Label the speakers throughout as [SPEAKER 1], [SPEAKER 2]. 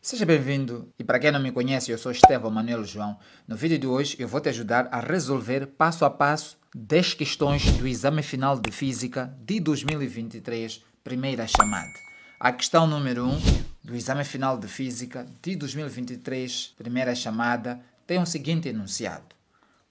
[SPEAKER 1] Seja bem-vindo e para quem não me conhece, eu sou Estevão Manuel João. No vídeo de hoje eu vou te ajudar a resolver passo a passo 10 questões do exame final de Física de 2023, primeira chamada. A questão número 1 do exame final de Física de 2023, primeira chamada, tem o seguinte enunciado.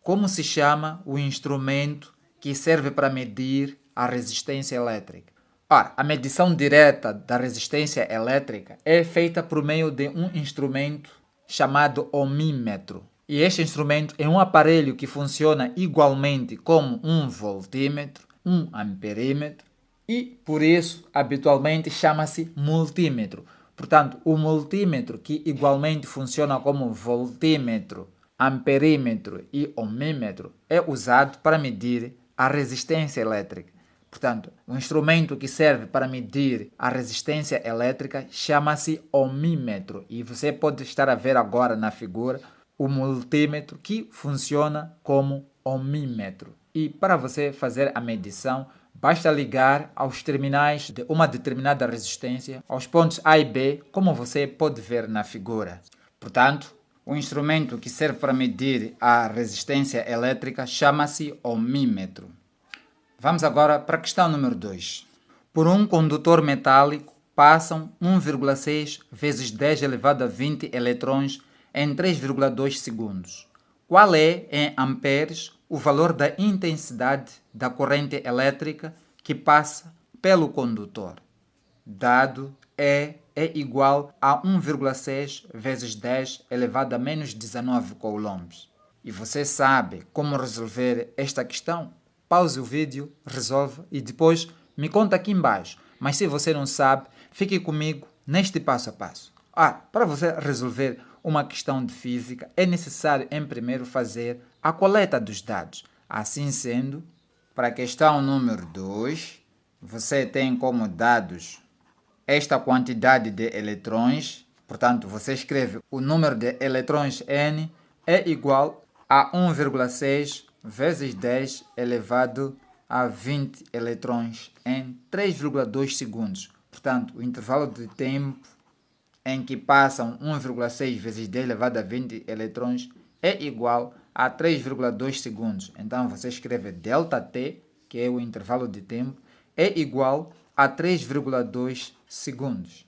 [SPEAKER 1] Como se chama o instrumento que serve para medir a resistência elétrica? Ora, a medição direta da resistência elétrica é feita por meio de um instrumento chamado ohmímetro. E este instrumento é um aparelho que funciona igualmente como um voltímetro, um amperímetro e, por isso, habitualmente chama-se multímetro. Portanto, o multímetro, que igualmente funciona como voltímetro, amperímetro e ohmímetro, é usado para medir a resistência elétrica. Portanto, o instrumento que serve para medir a resistência elétrica chama-se ohmímetro. E você pode estar a ver agora na figura o multímetro que funciona como ohmímetro. E para você fazer a medição, basta ligar aos terminais de uma determinada resistência aos pontos A e B, como você pode ver na figura. Portanto, o instrumento que serve para medir a resistência elétrica chama-se ohmímetro. Vamos agora para a questão número 2. Por um condutor metálico passam 1,6 vezes 10 elevado a 20 eletrões em 3,2 segundos. Qual é, em amperes, o valor da intensidade da corrente elétrica que passa pelo condutor? Dado é igual a 1,6 vezes 10 elevado a menos 19 coulombs. E você sabe como resolver esta questão? Pause o vídeo, resolve e depois me conta aqui embaixo. Mas se você não sabe, fique comigo neste passo a passo. Para você resolver uma questão de física, é necessário em primeiro fazer a coleta dos dados. Assim sendo, para a questão número 2, você tem como dados esta quantidade de eletrões. Portanto, você escreve o número de eletrões N é igual a 1,6 vezes 10 elevado a 20 eletrões em 3,2 segundos. Portanto, o intervalo de tempo em que passam 1,6 vezes 10 elevado a 20 eletrões é igual a 3,2 segundos. Então, você escreve ΔT, que é o intervalo de tempo, é igual a 3,2 segundos.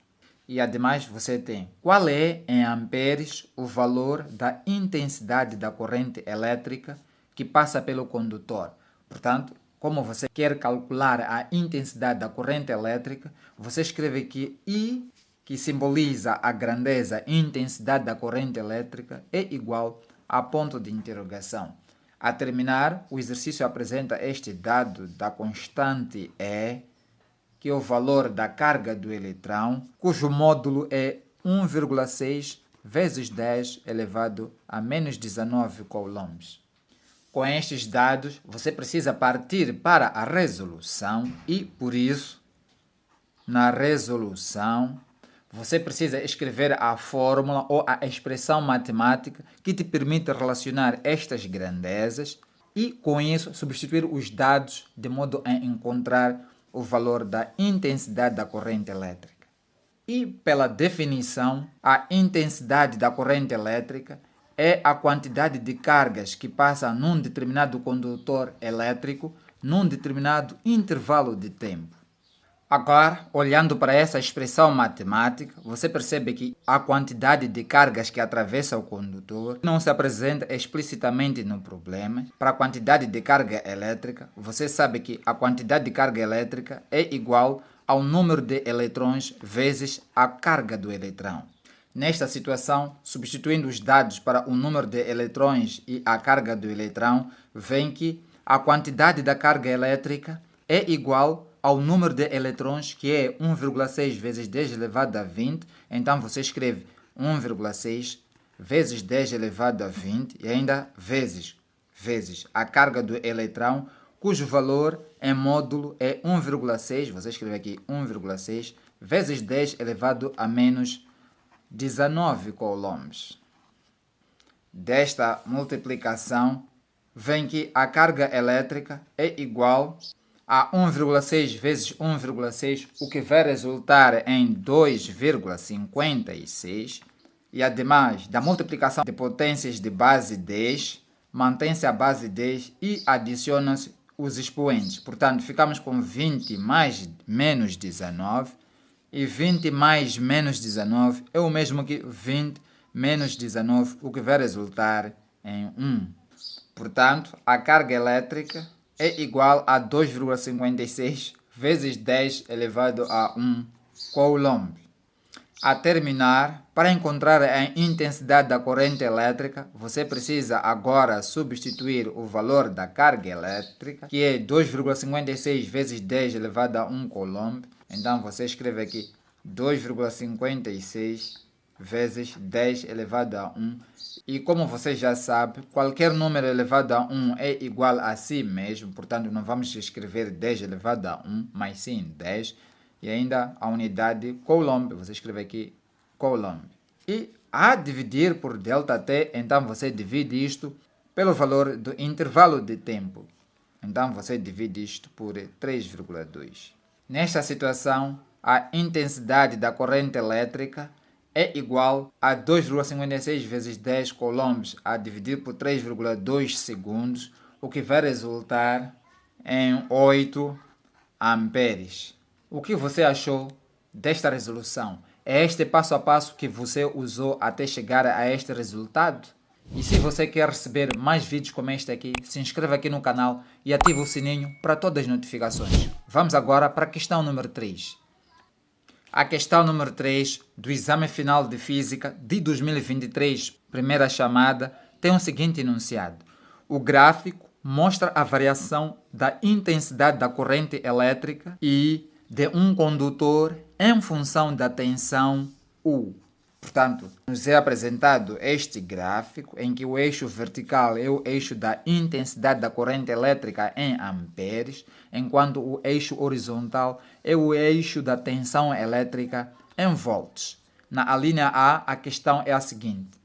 [SPEAKER 1] E, ademais, você tem qual é, em amperes, o valor da intensidade da corrente elétrica que passa pelo condutor. Portanto, como você quer calcular a intensidade da corrente elétrica, você escreve aqui I, que simboliza a grandeza e intensidade da corrente elétrica, é igual a ponto de interrogação. A terminar, o exercício apresenta este dado da constante E, que é o valor da carga do eletrão, cujo módulo é 1,6 vezes 10 elevado a menos 19 coulombs. Com estes dados, você precisa partir para a resolução e, por isso, na resolução, você precisa escrever a fórmula ou a expressão matemática que te permite relacionar estas grandezas e, com isso, substituir os dados de modo a encontrar o valor da intensidade da corrente elétrica. E, pela definição, a intensidade da corrente elétrica é a quantidade de cargas que passa num determinado condutor elétrico num determinado intervalo de tempo. Agora, olhando para essa expressão matemática, você percebe que a quantidade de cargas que atravessa o condutor não se apresenta explicitamente no problema. Para a quantidade de carga elétrica, você sabe que a quantidade de carga elétrica é igual ao número de eletrões vezes a carga do eletrão. Nesta situação, substituindo os dados para o número de eletrões e a carga do eletrão, vem que a quantidade da carga elétrica é igual ao número de eletrões, que é 1,6 vezes 10 elevado a 20. Então, você escreve 1,6 vezes 10 elevado a 20 e ainda vezes a carga do eletrão, cujo valor em módulo é 1,6. Você escreve aqui 1,6 vezes 10 elevado a menos 19 coulombs. Desta multiplicação, vem que a carga elétrica é igual a 1,6 vezes 1,6, o que vai resultar em 2,56 E ademais da multiplicação de potências de base 10, mantém-se a base 10 e adiciona-se os expoentes. Portanto, ficamos com 20 mais menos 19. E 20 mais menos 19 é o mesmo que 20 menos 19, o que vai resultar em 1. Portanto, a carga elétrica é igual a 2,56 vezes 10 elevado a 1 coulomb. A terminar, para encontrar a intensidade da corrente elétrica, você precisa agora substituir o valor da carga elétrica, que é 2,56 vezes 10 elevado a 1 coulomb. Então você escreve aqui 2,56 vezes 10 elevado a 1. E como você já sabe, qualquer número elevado a 1 é igual a si mesmo. Portanto, não vamos escrever 10 elevado a 1, mas sim 10. E ainda a unidade coulomb, você escreve aqui coulomb. E a dividir por ΔT, então você divide isto pelo valor do intervalo de tempo. Então você divide isto por 3,2. Nesta situação, a intensidade da corrente elétrica é igual a 2,56 vezes 10 coulombs a dividir por 3,2 segundos, o que vai resultar em 8 amperes. O que você achou desta resolução? É este passo a passo que você usou até chegar a este resultado? E se você quer receber mais vídeos como este aqui, se inscreva aqui no canal e ative o sininho para todas as notificações. Vamos agora para a questão número 3. A questão número 3 do exame final de Física de 2023, primeira chamada, tem o seguinte enunciado. O gráfico mostra a variação da intensidade da corrente elétrica e de um condutor em função da tensão U. Portanto, nos é apresentado este gráfico em que o eixo vertical é o eixo da intensidade da corrente elétrica em amperes, enquanto o eixo horizontal é o eixo da tensão elétrica em volts. Na linha A, a questão é a seguinte.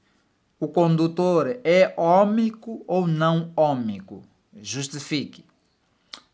[SPEAKER 1] O condutor é ômico ou não ômico? Justifique.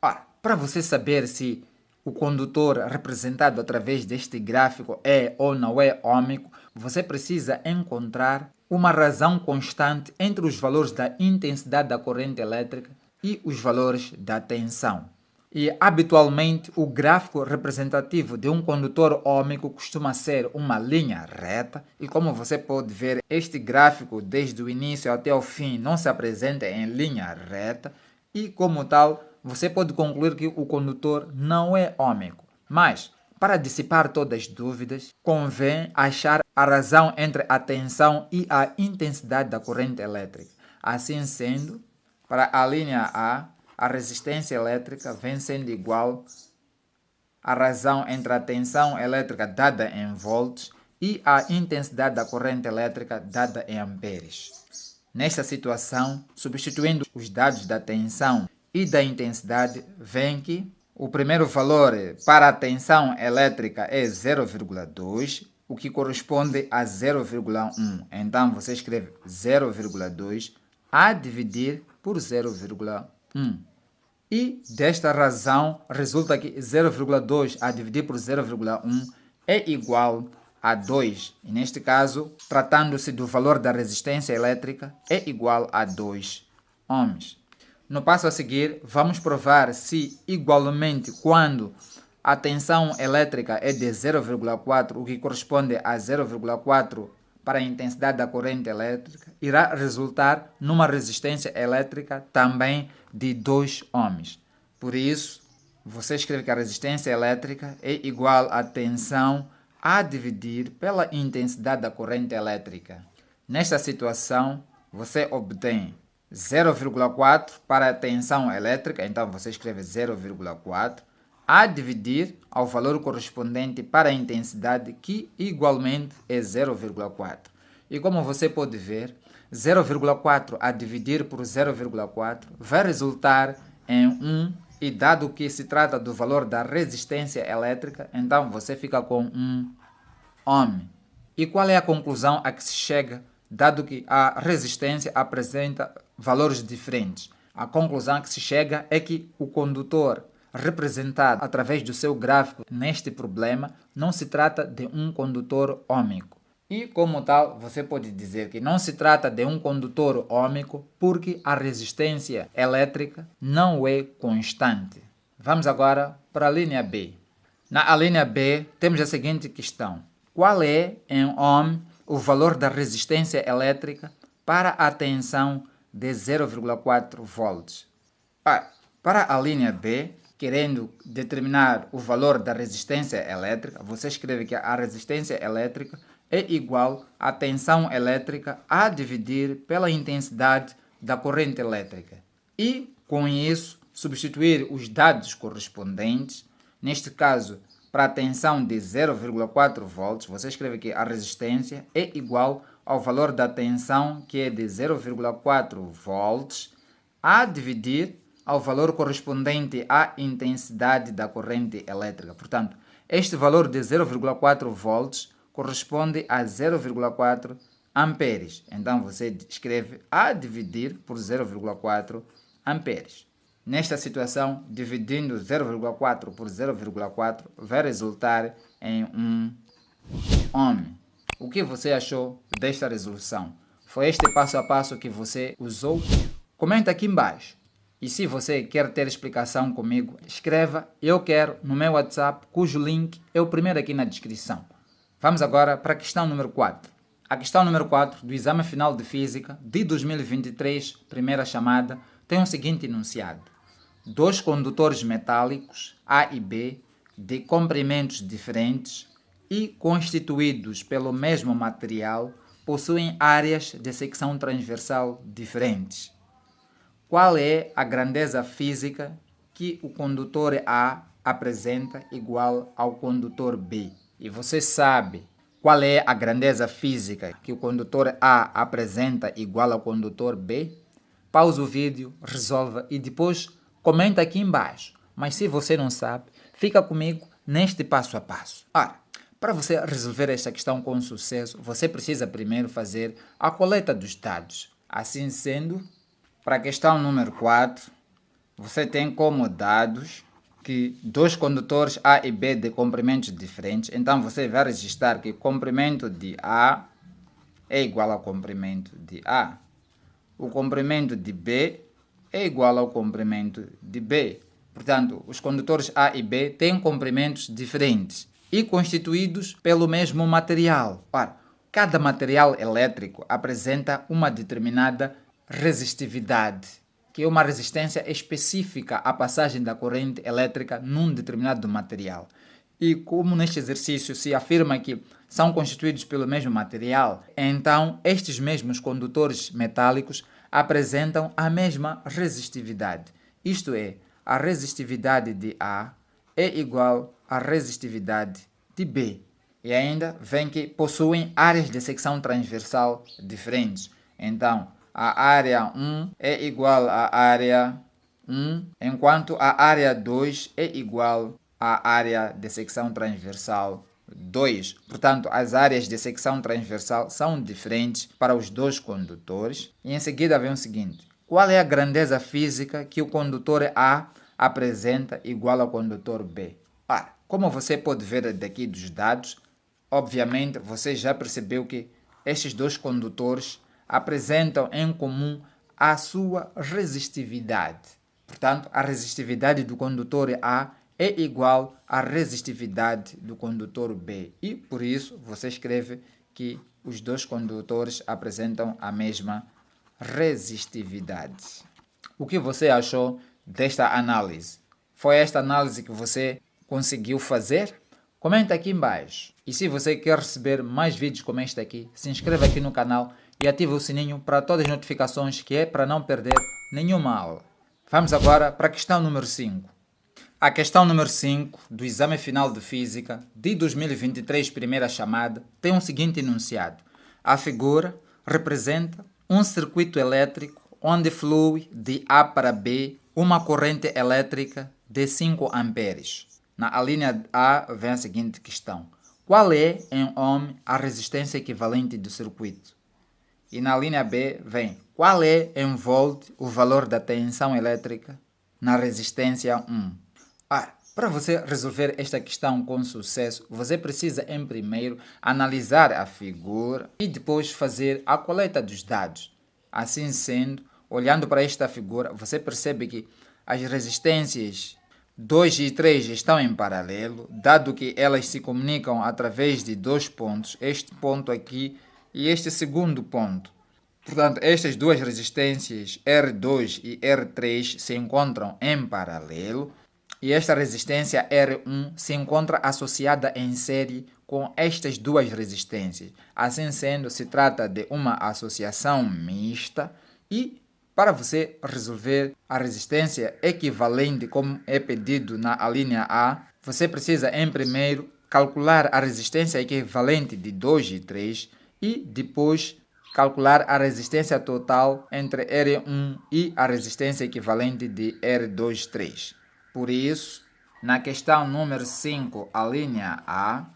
[SPEAKER 1] Ora, para você saber se o condutor representado através deste gráfico é ou não é ômico, você precisa encontrar uma razão constante entre os valores da intensidade da corrente elétrica e os valores da tensão. E, habitualmente, o gráfico representativo de um condutor ômico costuma ser uma linha reta e, como você pode ver, este gráfico, desde o início até o fim, não se apresenta em linha reta e, como tal, você pode concluir que o condutor não é ômico. Mas, para dissipar todas as dúvidas, convém achar a razão entre a tensão e a intensidade da corrente elétrica. Assim sendo, para a linha a resistência elétrica vem sendo igual à razão entre a tensão elétrica dada em volts e a intensidade da corrente elétrica dada em amperes. Nesta situação, substituindo os dados da tensão e da intensidade, vem que o primeiro valor para a tensão elétrica é 0,2, o que corresponde a 0,1. Então, você escreve 0,2 a dividir por 0,1. E desta razão, resulta que 0,2 a dividir por 0,1 é igual a 2. E neste caso, tratando-se do valor da resistência elétrica, é igual a 2 ohms. No passo a seguir, vamos provar se, igualmente, quando a tensão elétrica é de 0,4, o que corresponde a 0,4 para a intensidade da corrente elétrica, irá resultar numa resistência elétrica também de 2 ohms. Por isso, você escreve que a resistência elétrica é igual à tensão a dividir pela intensidade da corrente elétrica. Nesta situação, você obtém 0,4 para a tensão elétrica, então você escreve 0,4, a dividir ao valor correspondente para a intensidade, que igualmente é 0,4. E como você pode ver, 0,4 a dividir por 0,4 vai resultar em 1, e dado que se trata do valor da resistência elétrica, então você fica com 1 ohm. E qual é a conclusão a que se chega, dado que a resistência apresenta valores diferentes? A conclusão a que se chega é que o condutor representado através do seu gráfico neste problema não se trata de um condutor ômico, E como tal, você pode dizer que não se trata de um condutor ôhmico porque a resistência elétrica não é constante. Vamos agora para a linha B. Na linha B, temos a seguinte questão. Qual é, em ohm, o valor da resistência elétrica para a tensão de 0,4 volts? Para a linha B, querendo determinar o valor da resistência elétrica, você escreve que a resistência elétrica é igual à tensão elétrica a dividir pela intensidade da corrente elétrica. E, com isso, substituir os dados correspondentes. Neste caso, para a tensão de 0,4 volts, você escreve que a resistência é igual ao valor da tensão, que é de 0,4 volts, a dividir ao valor correspondente à intensidade da corrente elétrica. Portanto, este valor de 0,4 volts corresponde a 0,4 amperes. Então, você escreve a dividir por 0,4 amperes. Nesta situação, dividindo 0,4 por 0,4 vai resultar em 1 ohm. O que você achou desta resolução? Foi este passo a passo que você usou? Comenta aqui embaixo. E se você quer ter explicação comigo, escreva "eu quero" no meu WhatsApp, cujo link é o primeiro aqui na descrição. Vamos agora para a questão número 4. A questão número 4 do Exame Final de Física de 2023, primeira chamada, tem o seguinte enunciado. Dois condutores metálicos, A e B, de comprimentos diferentes e constituídos pelo mesmo material, possuem áreas de secção transversal diferentes. Qual é a grandeza física que o condutor A apresenta igual ao condutor B? E você sabe qual é a grandeza física que o condutor A apresenta igual ao condutor B? Pausa o vídeo, resolva e depois comenta aqui embaixo. Mas se você não sabe, fica comigo neste passo a passo. Ora, para você resolver esta questão com sucesso, você precisa primeiro fazer a coleta dos dados. Assim sendo, para a questão número 4, você tem como dados que dois condutores A e B de comprimentos diferentes. Então, você vai registrar que o comprimento de A é igual ao comprimento de A. O comprimento de B é igual ao comprimento de B. Portanto, os condutores A e B têm comprimentos diferentes e constituídos pelo mesmo material. Ora, cada material elétrico apresenta uma determinada resistividade, que é uma resistência específica à passagem da corrente elétrica num determinado material. E como neste exercício se afirma que são constituídos pelo mesmo material, então estes mesmos condutores metálicos apresentam a mesma resistividade. Isto é, a resistividade de A é igual à resistividade de B. E ainda vem que possuem áreas de secção transversal diferentes. Então, a área 1 é igual à área 1, enquanto a área 2 é igual à área de secção transversal 2. Portanto, as áreas de secção transversal são diferentes para os dois condutores. E em seguida vem o seguinte. Qual é a grandeza física que o condutor A apresenta igual ao condutor B? Como você pode ver daqui dos dados, obviamente você já percebeu que estes dois condutores apresentam em comum a sua resistividade. Portanto, a resistividade do condutor A é igual à resistividade do condutor B. E, por isso, você escreve que os dois condutores apresentam a mesma resistividade. O que você achou desta análise? Foi esta análise que você conseguiu fazer? Comenta aqui embaixo. E se você quer receber mais vídeos como este aqui, se inscreva aqui no canal e ative o sininho para todas as notificações, que é para não perder nenhuma aula. Vamos agora para a questão número 5. A questão número 5 do Exame Final de Física de 2023, primeira chamada, tem o seguinte enunciado. A figura representa um circuito elétrico onde flui de A para B uma corrente elétrica de 5 amperes. Na linha A vem a seguinte questão. Qual é, em ohm, a resistência equivalente do circuito? E na linha B vem, qual é, em volt, o valor da tensão elétrica na resistência 1? Para Para você resolver esta questão com sucesso, você precisa em primeiro analisar a figura e depois fazer a coleta dos dados. Assim sendo, olhando para esta figura, você percebe que as resistências 2 e 3 estão em paralelo, dado que elas se comunicam através de dois pontos, este ponto aqui e este segundo ponto. Portanto, estas duas resistências R2 e R3 se encontram em paralelo e esta resistência R1 se encontra associada em série com estas duas resistências. Assim sendo, se trata de uma associação mista e para você resolver a resistência equivalente como é pedido na alínea A, você precisa em primeiro calcular a resistência equivalente de 2 e 3 e depois calcular a resistência total entre R1 e a resistência equivalente de R2, 3. Por isso, na questão número 5, a linha A,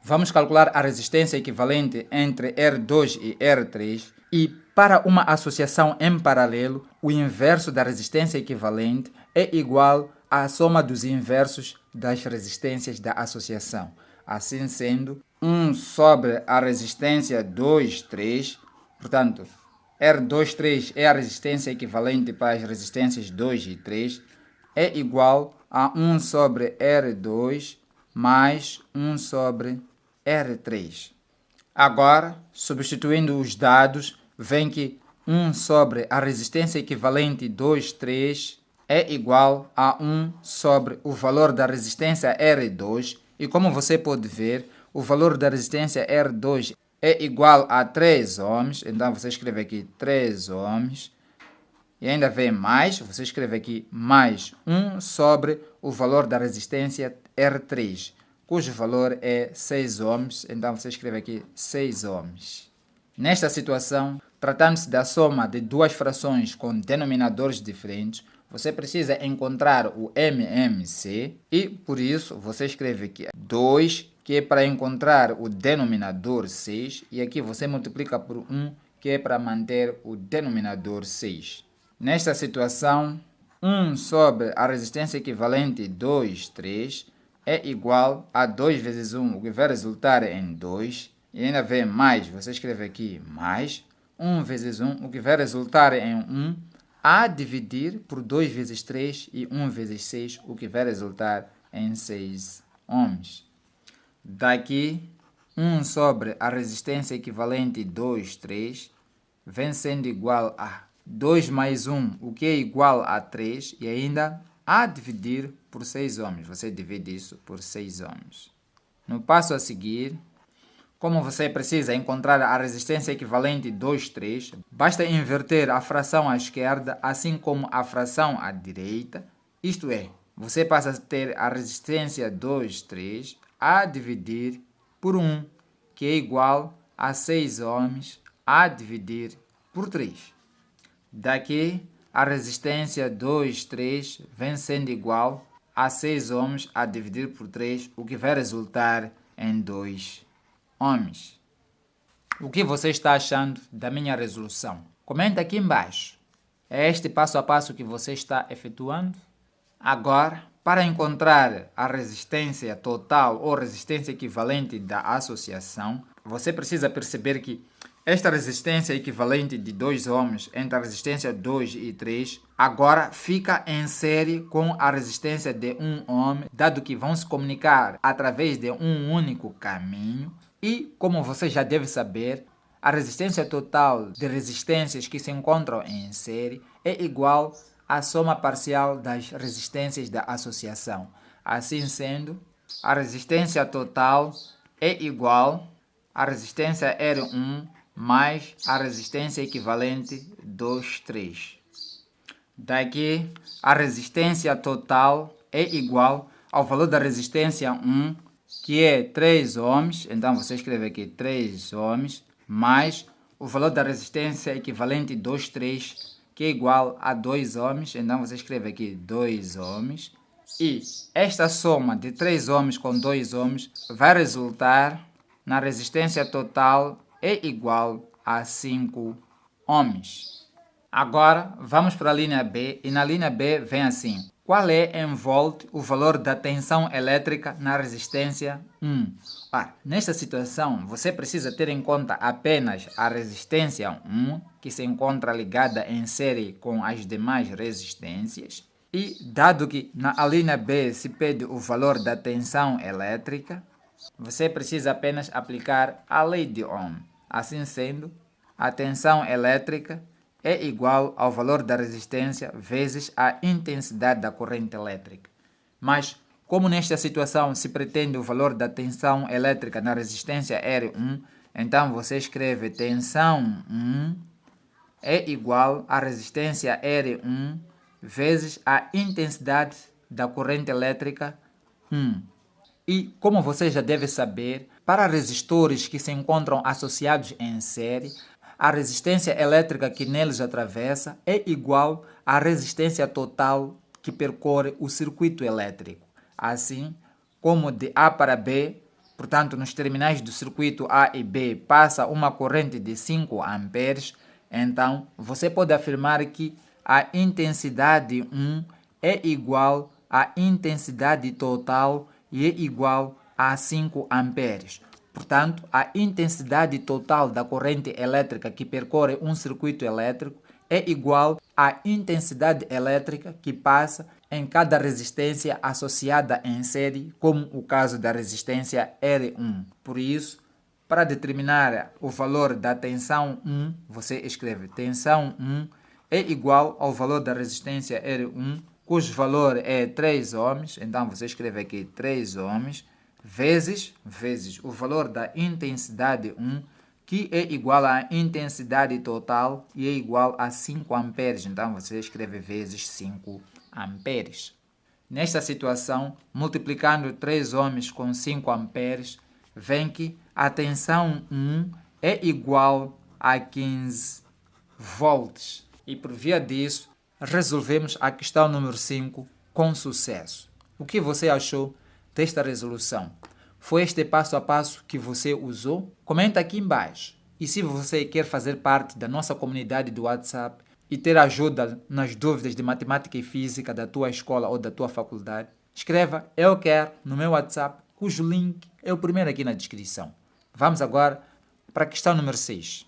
[SPEAKER 1] vamos calcular a resistência equivalente entre R2 e R3 e, para uma associação em paralelo, o inverso da resistência equivalente é igual à soma dos inversos das resistências da associação. Assim sendo, 1 sobre a resistência 2, 3, portanto, R2, 3 é a resistência equivalente para as resistências 2 e 3, é igual a 1 sobre R2 mais 1 sobre R3. Agora, substituindo os dados, vem que 1 sobre a resistência equivalente 2, 3 é igual a 1 sobre o valor da resistência R2 e como você pode ver, o valor da resistência R2 é igual a 3 ohms, então você escreve aqui 3 ohms. E ainda vem mais, você escreve aqui mais 1 sobre o valor da resistência R3, cujo valor é 6 ohms, então você escreve aqui 6 ohms. Nesta situação, tratando-se da soma de duas frações com denominadores diferentes, você precisa encontrar o MMC e, por isso, você escreve aqui 2, que é para encontrar o denominador 6, e aqui você multiplica por 1, que é para manter o denominador 6. Nesta situação, 1 sobre a resistência equivalente 2, 3 é igual a 2 vezes 1, o que vai resultar em 2. E ainda vem mais, você escreve aqui mais 1 vezes 1, o que vai resultar em 1, a dividir por 2 vezes 3 e 1 vezes 6, o que vai resultar em 6 ohms. Daqui, 1 sobre a resistência equivalente 2, 3 vem sendo igual a 2 mais 1, o que é igual a 3, e ainda a dividir por 6 ohms. Você divide isso por 6 ohms. No passo a seguir, como você precisa encontrar a resistência equivalente 2, 3, basta inverter a fração à esquerda, assim como a fração à direita. Isto é, você passa a ter a resistência 2, 3 a dividir por 1, que é igual a 6 ohms a dividir por 3. Daqui, a resistência 2, 3 vem sendo igual a 6 ohms a dividir por 3, o que vai resultar em 2 ohms. O que você está achando da minha resolução? Comenta aqui embaixo. É este passo a passo que você está efetuando? Agora, para encontrar a resistência total ou resistência equivalente da associação, você precisa perceber que esta resistência equivalente de 2 ohms entre a resistência 2 e 3 agora fica em série com a resistência de 1 ohm, dado que vão se comunicar através de um único caminho. E, como você já deve saber, a resistência total de resistências que se encontram em série é igual à soma parcial das resistências da associação. Assim sendo, a resistência total é igual à resistência R1 mais a resistência equivalente 2, 3. Daqui, a resistência total é igual ao valor da resistência 1, que é 3 ohms, então você escreve aqui 3 ohms, mais o valor da resistência equivalente 2, 3, que é igual a 2 ohms, então você escreve aqui 2 ohms, e esta soma de 3 ohms com 2 ohms vai resultar na resistência total é igual a 5 ohms. Agora, vamos para a linha B, e na linha B vem assim. Qual é em volt o valor da tensão elétrica na resistência 1? Nesta situação, você precisa ter em conta apenas a resistência 1, que se encontra ligada em série com as demais resistências. E, dado que na alínea B se pede o valor da tensão elétrica, você precisa apenas aplicar a lei de Ohm. Assim sendo, a tensão elétrica é igual ao valor da resistência vezes a intensidade da corrente elétrica. Mas, como nesta situação se pretende o valor da tensão elétrica na resistência R1, então você escreve tensão 1 é igual à resistência R1 vezes a intensidade da corrente elétrica 1. E, como você já deve saber, para resistores que se encontram associados em série, a resistência elétrica que neles atravessa é igual à resistência total que percorre o circuito elétrico. Assim, como de A para B, portanto nos terminais do circuito A e B passa uma corrente de 5 amperes, então você pode afirmar que a intensidade 1 é igual à intensidade total e é igual a 5 amperes. Portanto, a intensidade total da corrente elétrica que percorre um circuito elétrico é igual à intensidade elétrica que passa em cada resistência associada em série, como o caso da resistência R1. Por isso, para determinar o valor da tensão 1, você escreve tensão 1 é igual ao valor da resistência R1, cujo valor é 3 ohms, então você escreve aqui 3 ohms, vezes o valor da intensidade 1, que é igual à intensidade total e é igual a 5 amperes. Então, você escreve vezes 5 amperes. Nesta situação, multiplicando 3 ohms com 5 amperes, vem que a tensão 1 é igual a 15 volts. E por via disso, resolvemos a questão número 5 com sucesso. O que você achou desta resolução? Foi este passo a passo que você usou? Comenta aqui embaixo. E se você quer fazer parte da nossa comunidade do WhatsApp e ter ajuda nas dúvidas de matemática e física da tua escola ou da tua faculdade, escreva "Eu quero" no meu WhatsApp, cujo link é o primeiro aqui na descrição. Vamos agora para a questão número 6.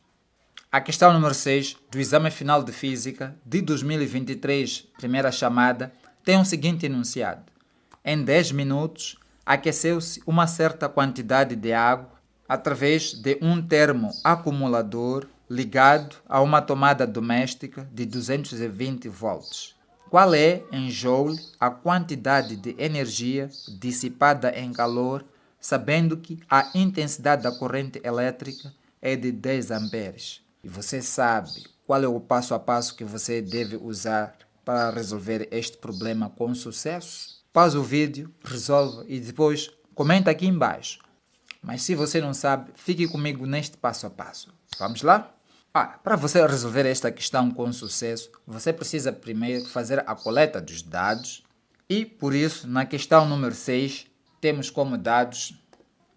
[SPEAKER 1] A questão número 6 do exame final de física de 2023, primeira chamada, tem o seguinte enunciado. Em 10 minutos, aqueceu-se uma certa quantidade de água através de um termoacumulador ligado a uma tomada doméstica de 220 volts. Qual é, em joule, a quantidade de energia dissipada em calor, sabendo que a intensidade da corrente elétrica é de 10 amperes? E você sabe qual é o passo a passo que você deve usar para resolver este problema com sucesso? Pausa o vídeo, resolva e depois comenta aqui embaixo. Mas se você não sabe, fique comigo neste passo a passo. Vamos lá? Para você resolver esta questão com sucesso, você precisa primeiro fazer a coleta dos dados e, por isso, na questão número 6, temos como dados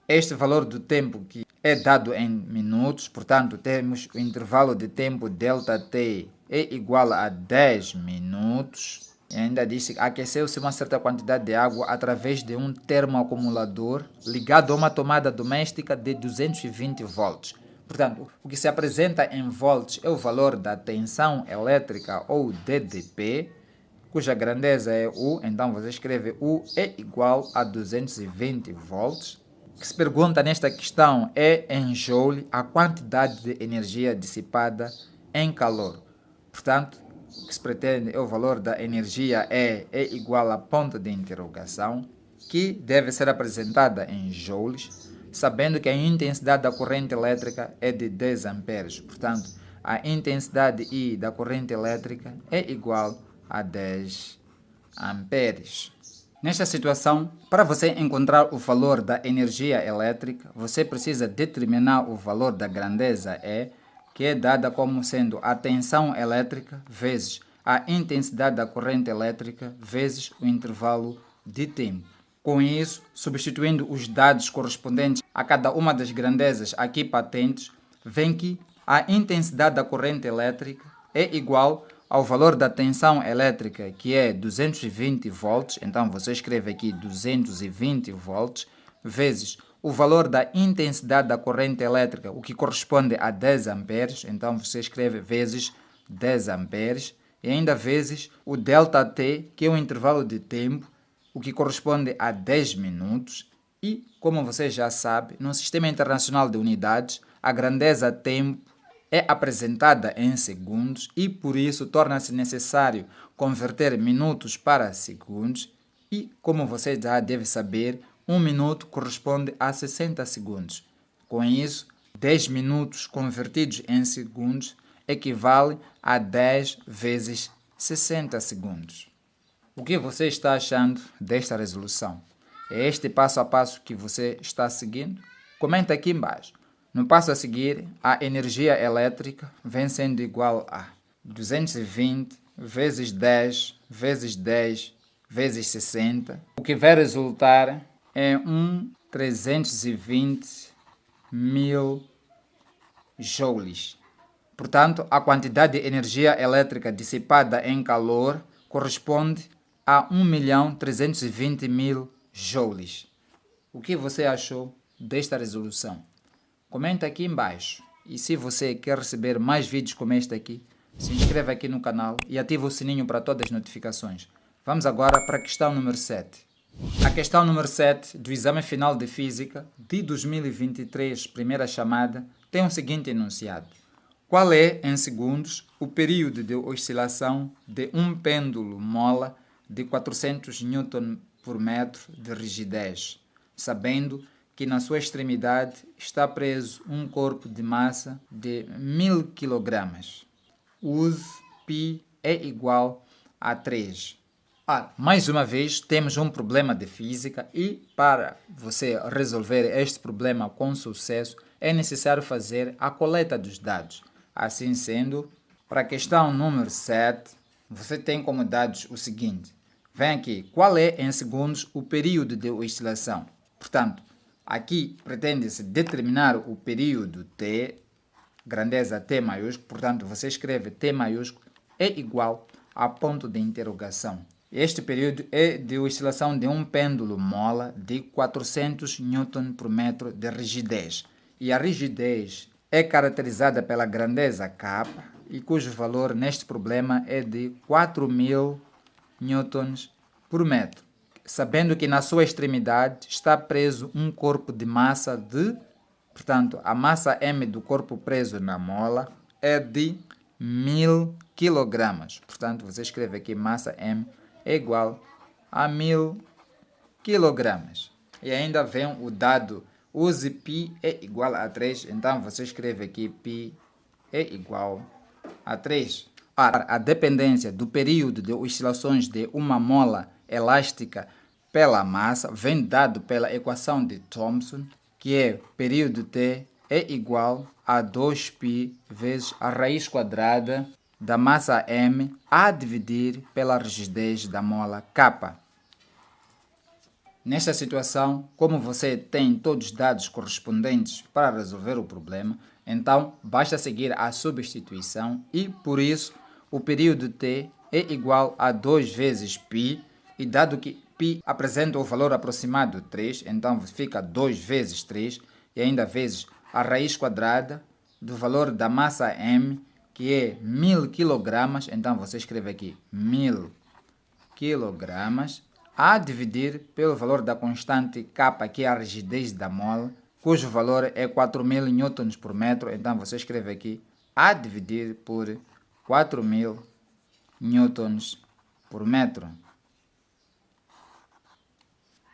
[SPEAKER 1] este valor do tempo que é dado em minutos, portanto, temos o intervalo de tempo ΔT é igual a 10 minutos. E ainda diz que aqueceu-se uma certa quantidade de água através de um termoacumulador ligado a uma tomada doméstica de 220 volts. Portanto, o que se apresenta em volts é o valor da tensão elétrica ou DDP, cuja grandeza é U, então você escreve U é igual a 220 volts. O que se pergunta nesta questão é, em joule, a quantidade de energia dissipada em calor. Portanto, o que se pretende é o valor da energia é igual a ponto de interrogação, que deve ser apresentada em joules, sabendo que a intensidade da corrente elétrica é de 10 amperes. Portanto, a intensidade I da corrente elétrica é igual a 10 amperes. Nesta situação, para você encontrar o valor da energia elétrica, você precisa determinar o valor da grandeza E, que é dada como sendo a tensão elétrica vezes a intensidade da corrente elétrica vezes o intervalo de tempo. Com isso, substituindo os dados correspondentes a cada uma das grandezas aqui patentes, vem que a intensidade da corrente elétrica é igual ao valor da tensão elétrica, que é 220 volts, então você escreve aqui 220 volts, vezes o valor da intensidade da corrente elétrica, o que corresponde a 10 amperes, então você escreve vezes 10 amperes, e ainda vezes o ΔT, que é o intervalo de tempo, o que corresponde a 10 minutos, e, como você já sabe, no Sistema Internacional de Unidades, a grandeza tempo é apresentada em segundos e, por isso, torna-se necessário converter minutos para segundos e, como você já deve saber, 1 minuto corresponde a 60 segundos. Com isso, 10 minutos convertidos em segundos equivale a 10 vezes 60 segundos. O que você está achando desta resolução? É este passo a passo que você está seguindo? Comenta aqui embaixo. No passo a seguir, a energia elétrica vem sendo igual a 220 vezes 10 vezes 10 vezes 60, o que vai resultar em 320 mil joules. Portanto, a quantidade de energia elétrica dissipada em calor corresponde a 1.320.000 joules. O que você achou desta resolução? Comenta aqui embaixo. E se você quer receber mais vídeos como este aqui, se inscreva aqui no canal e ative o sininho para todas as notificações. Vamos agora para a questão número 7. A questão número 7 do Exame Final de Física de 2023, primeira chamada, tem o seguinte enunciado. Qual é, em segundos, o período de oscilação de um pêndulo mola de 400 Nm por metro de rigidez, sabendo que na sua extremidade está preso um corpo de massa de 1000 kg. Use π é igual a 3. Mais uma vez, temos um problema de física e para você resolver este problema com sucesso, é necessário fazer a coleta dos dados. Assim sendo, para a questão número 7, você tem como dados o seguinte. Vem aqui, qual é em segundos o período de oscilação? Portanto, aqui pretende-se determinar o período T, grandeza T maiúsculo, portanto você escreve T maiúsculo é igual a ponto de interrogação. Este período é de oscilação de um pêndulo mola de 400 Nm por metro de rigidez. E a rigidez é caracterizada pela grandeza K e cujo valor neste problema é de 4.000 newtons por metro, sabendo que na sua extremidade está preso um corpo de massa de, portanto, a massa M do corpo preso na mola é de 1000 kg. Portanto, você escreve aqui massa M é igual a 1000 kg. E ainda vem o dado, use π é igual a 3, então você escreve aqui π é igual a 3. A dependência do período de oscilações de uma mola elástica pela massa vem dado pela equação de Thomson, que é período T é igual a 2π vezes a raiz quadrada da massa M a dividir pela rigidez da mola K. Nesta situação, como você tem todos os dados correspondentes para resolver o problema, então basta seguir a substituição e, por isso, o período T é igual a 2 vezes π, e dado que π apresenta o valor aproximado de 3, então fica 2 vezes 3, e ainda vezes a raiz quadrada do valor da massa M, que é 1000 kg, então você escreve aqui 1000 kg, a dividir pelo valor da constante K, que é a rigidez da mola, cujo valor é 4.000 newtons por metro, então você escreve aqui a dividir por 4.000 newtons por metro.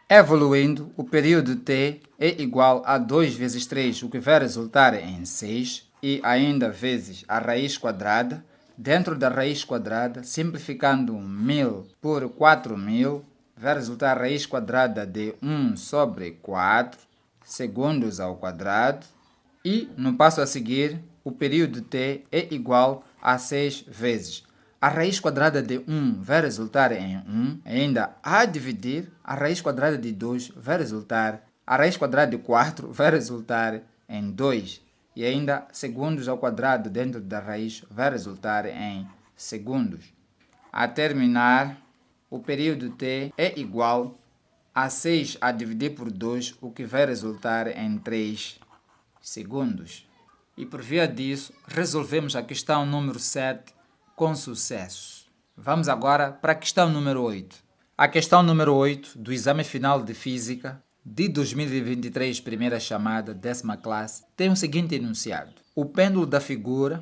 [SPEAKER 1] Evoluindo, o período T é igual a 2 vezes 3, o que vai resultar em 6, e ainda vezes a raiz quadrada. Dentro da raiz quadrada, simplificando 1000 por 4.000, vai resultar a raiz quadrada de 1 sobre 4 segundos ao quadrado. E, no passo a seguir, o período T é igual a 6 vezes. A raiz quadrada de 1 vai resultar em 1, ainda a dividir, a raiz quadrada de 2 vai resultar, a raiz quadrada de 4 vai resultar em 2, e ainda segundos ao quadrado dentro da raiz vai resultar em segundos. A terminar, o período t é igual a 6 a dividir por 2, o que vai resultar em 3 segundos. E por via disso, resolvemos a questão número 7 com sucesso. Vamos agora para a questão número 8. A questão número 8 do exame final de Física de 2023, primeira chamada, 10ª classe, tem o seguinte enunciado. O pêndulo da figura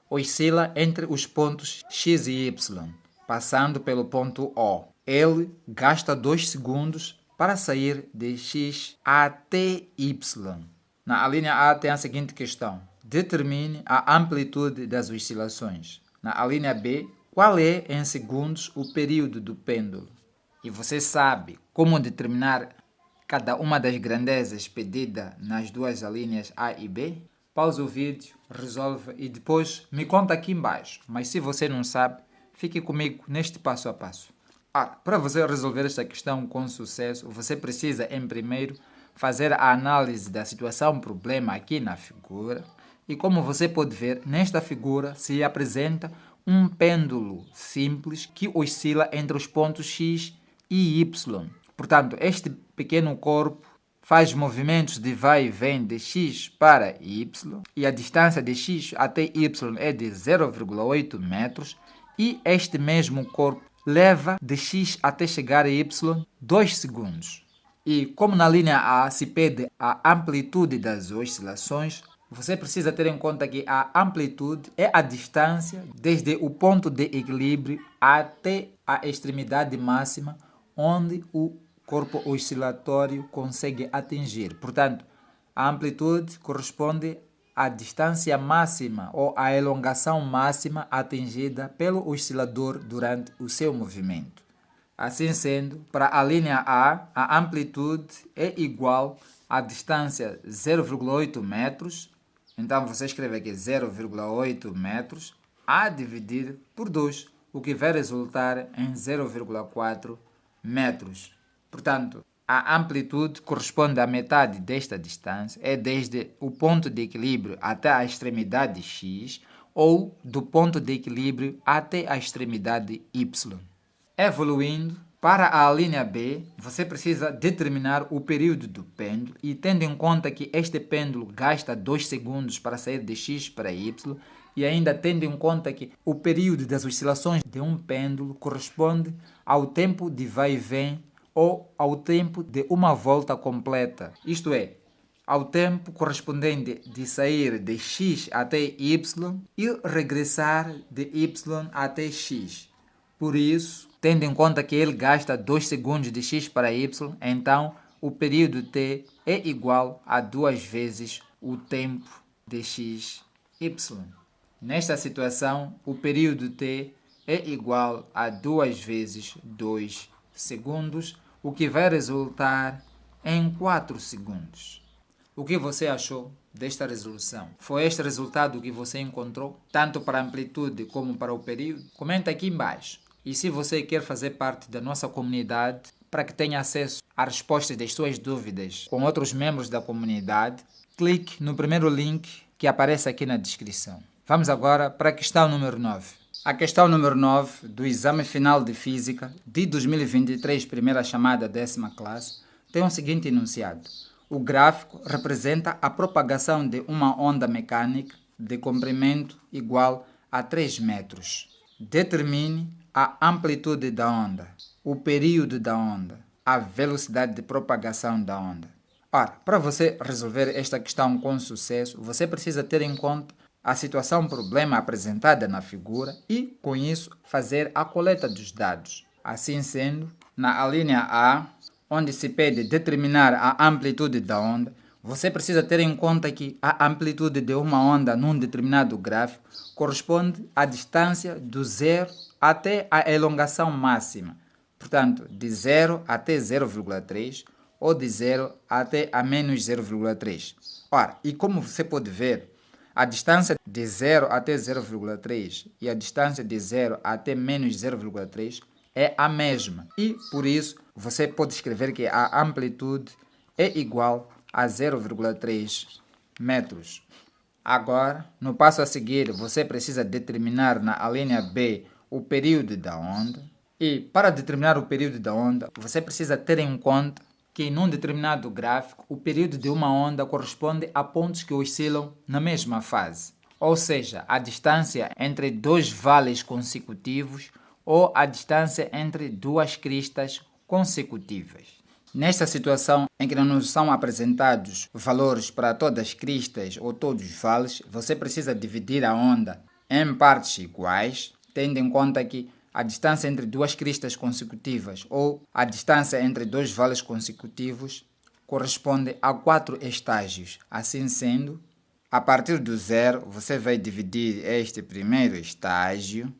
[SPEAKER 1] oscila entre os pontos X e Y, passando pelo ponto O. Ele gasta 2 segundos para sair de X até Y. Na linha A tem a seguinte questão. Determine a amplitude das oscilações. Na linha B, qual é, em segundos, o período do pêndulo? E você sabe como determinar cada uma das grandezas pedidas nas duas alíneas A e B? Pausa o vídeo, resolve e depois me conta aqui embaixo. Mas se você não sabe, fique comigo neste passo a passo. Para você resolver esta questão com sucesso, você precisa, em primeiro, fazer a análise da situação problema aqui na figura. E como você pode ver, nesta figura se apresenta um pêndulo simples que oscila entre os pontos X e Y. Portanto, este pequeno corpo faz movimentos de vai e vem de X para Y e a distância de X até Y é de 0,8 metros e este mesmo corpo leva de X até chegar a Y 2 segundos. E como na linha A se pede a amplitude das oscilações, você precisa ter em conta que a amplitude é a distância desde o ponto de equilíbrio até a extremidade máxima onde o corpo oscilatório consegue atingir. Portanto, a amplitude corresponde à distância máxima ou à elongação máxima atingida pelo oscilador durante o seu movimento. Assim sendo, para a linha a amplitude é igual à distância 0,8 metros. Então, você escreve aqui 0,8 metros a dividir por 2, o que vai resultar em 0,4 metros. Portanto, a amplitude corresponde à metade desta distância, é desde o ponto de equilíbrio até a extremidade X ou do ponto de equilíbrio até a extremidade Y. Evoluindo, para a linha B, você precisa determinar o período do pêndulo e tendo em conta que este pêndulo gasta 2 segundos para sair de X para Y e ainda tendo em conta que o período das oscilações de um pêndulo corresponde ao tempo de vai e vem ou ao tempo de uma volta completa, isto é, ao tempo correspondente de sair de X até Y e regressar de Y até X. Por isso, tendo em conta que ele gasta 2 segundos de X para Y, então o período T é igual a 2 vezes o tempo de X, Y. Nesta situação, o período T é igual a 2 vezes 2 segundos, o que vai resultar em 4 segundos. O que você achou desta resolução? Foi este resultado que você encontrou, tanto para a amplitude como para o período? Comenta aqui embaixo. E se você quer fazer parte da nossa comunidade, para que tenha acesso à resposta das suas dúvidas com outros membros da comunidade, clique no primeiro link que aparece aqui na descrição. Vamos agora para a questão número 9. A questão número 9 do exame final de Física de 2023, primeira chamada, 10ª classe, tem o seguinte enunciado. O gráfico representa a propagação de uma onda mecânica de comprimento igual a 3 metros. Determine a amplitude da onda, o período da onda, a velocidade de propagação da onda. Ora, para você resolver esta questão com sucesso, você precisa ter em conta a situação problema apresentada na figura e, com isso, fazer a coleta dos dados. Assim sendo, na linha A, onde se pede determinar a amplitude da onda, você precisa ter em conta que a amplitude de uma onda num determinado gráfico corresponde à distância do zero até a elongação máxima. Portanto, de 0 até 0,3 ou de 0 até a menos 0,3. Ora, e como você pode ver, a distância de 0 até 0,3 e a distância de 0 até menos 0,3 é a mesma. E, por isso, você pode escrever que a amplitude é igual a 0,3 metros. Agora, no passo a seguir, você precisa determinar na linha B o período da onda. E para determinar o período da onda, você precisa ter em conta que num determinado gráfico, o período de uma onda corresponde a pontos que oscilam na mesma fase. Ou seja, a distância entre dois vales consecutivos ou a distância entre duas cristas consecutivas. Nesta situação em que não nos são apresentados valores para todas as cristas ou todos os vales, você precisa dividir a onda em partes iguais, tendo em conta que a distância entre duas cristas consecutivas ou a distância entre dois vales consecutivos corresponde a 4 estágios. Assim sendo, a partir do zero, você vai dividir este primeiro estágio,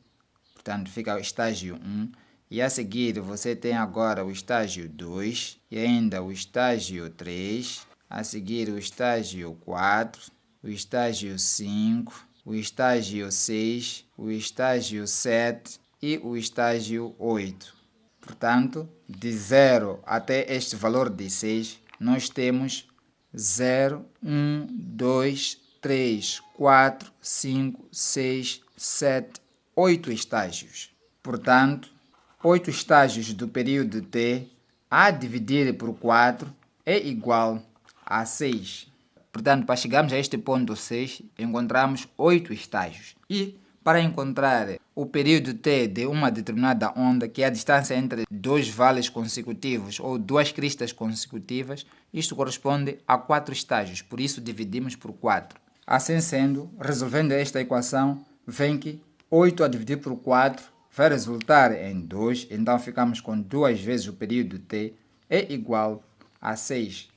[SPEAKER 1] portanto fica o estágio 1, e a seguir você tem agora o estágio 2, e ainda o estágio 3, a seguir o estágio 4, o estágio 5, o estágio 6, o estágio 7 e o estágio 8. Portanto, de 0 até este valor de 6, nós temos 0, 1, 2, 3, 4, 5, 6, 7, 8 estágios. Portanto, 8 estágios do período T a dividir por 4 é igual a 6. Portanto, para chegarmos a este ponto 6, encontramos 8 estágios. E para encontrar o período T de uma determinada onda, que é a distância entre dois vales consecutivos ou duas cristas consecutivas, isto corresponde a 4 estágios, por isso dividimos por 4. Assim sendo, resolvendo esta equação, vem que 8 a dividir por 4 vai resultar em 2, então ficamos com 2 vezes o período T é igual a 6.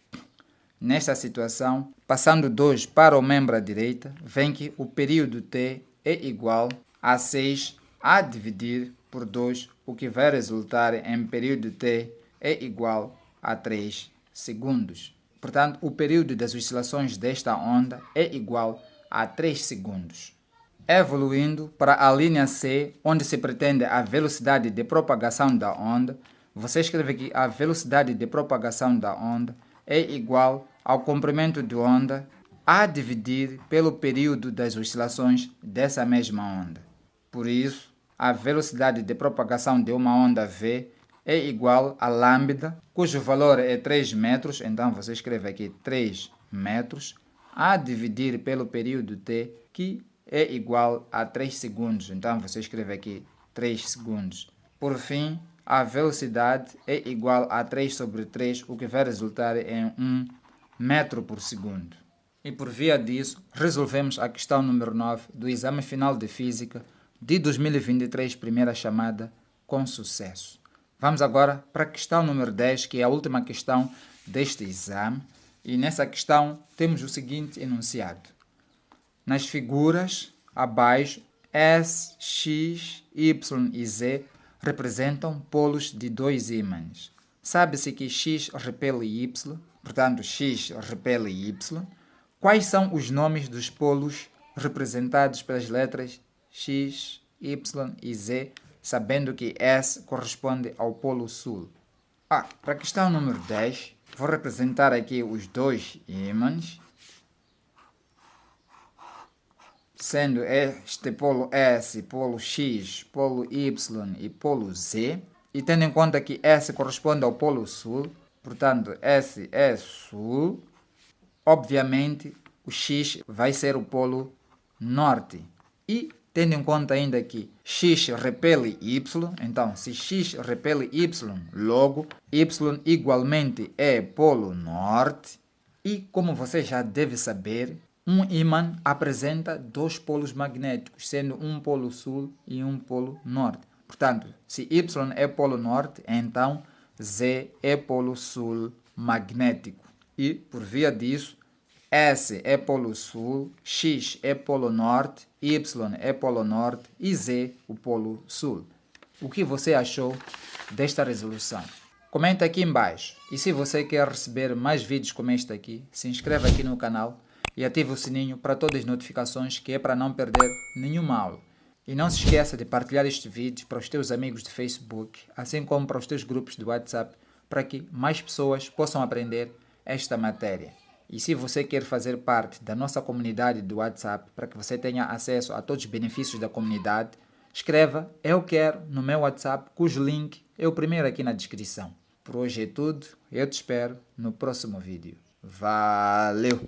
[SPEAKER 1] Nesta situação, passando 2 para o membro à direita, vem que o período T é igual a 6 a dividir por 2, o que vai resultar em período T é igual a 3 segundos. Portanto, o período das oscilações desta onda é igual a 3 segundos. Evoluindo para a linha C, onde se pretende a velocidade de propagação da onda, você escreve que a velocidade de propagação da onda é igual ao comprimento de onda a dividir pelo período das oscilações dessa mesma onda. Por isso, a velocidade de propagação de uma onda V é igual a lambda, cujo valor é 3 metros, então você escreve aqui 3 metros, a dividir pelo período T, que é igual a 3 segundos, então você escreve aqui 3 segundos. Por fim, a velocidade é igual a 3 sobre 3, o que vai resultar em 1 metro por segundo. E por via disso, resolvemos a questão número 9 do exame final de Física de 2023, primeira chamada, com sucesso. Vamos agora para a questão número 10, que é a última questão deste exame. E nessa questão temos o seguinte enunciado. Nas figuras abaixo, S, X, Y e Z representam polos de dois ímãs. Sabe-se que X repele Y, portanto X repele Y. Quais são os nomes dos polos representados pelas letras X, Y e Z, sabendo que S corresponde ao polo sul? Para a questão número 10, vou representar aqui os dois ímãs, sendo este polo S, polo X, polo Y e polo Z, e tendo em conta que S corresponde ao polo sul, portanto S é sul, obviamente o X vai ser o polo norte. E tendo em conta ainda que X repele Y, então se X repele Y, logo Y igualmente é polo norte. E como você já deve saber, um ímã apresenta dois polos magnéticos, sendo um polo sul e um polo norte. Portanto, se Y é polo norte, então Z é polo sul magnético. E, por via disso, S é polo sul, X é polo norte, Y é polo norte e Z o polo sul. O que você achou desta resolução? Comenta aqui embaixo. E se você quer receber mais vídeos como este aqui, se inscreva aqui no canal e ative o sininho para todas as notificações, que é para não perder nenhuma aula. E não se esqueça de partilhar este vídeo para os teus amigos de Facebook, assim como para os teus grupos de WhatsApp, para que mais pessoas possam aprender esta matéria. E se você quer fazer parte da nossa comunidade do WhatsApp para que você tenha acesso a todos os benefícios da comunidade, escreva "Eu quero" no meu WhatsApp, cujo link é o primeiro aqui na descrição. Por hoje é tudo, eu te espero no próximo vídeo. Valeu!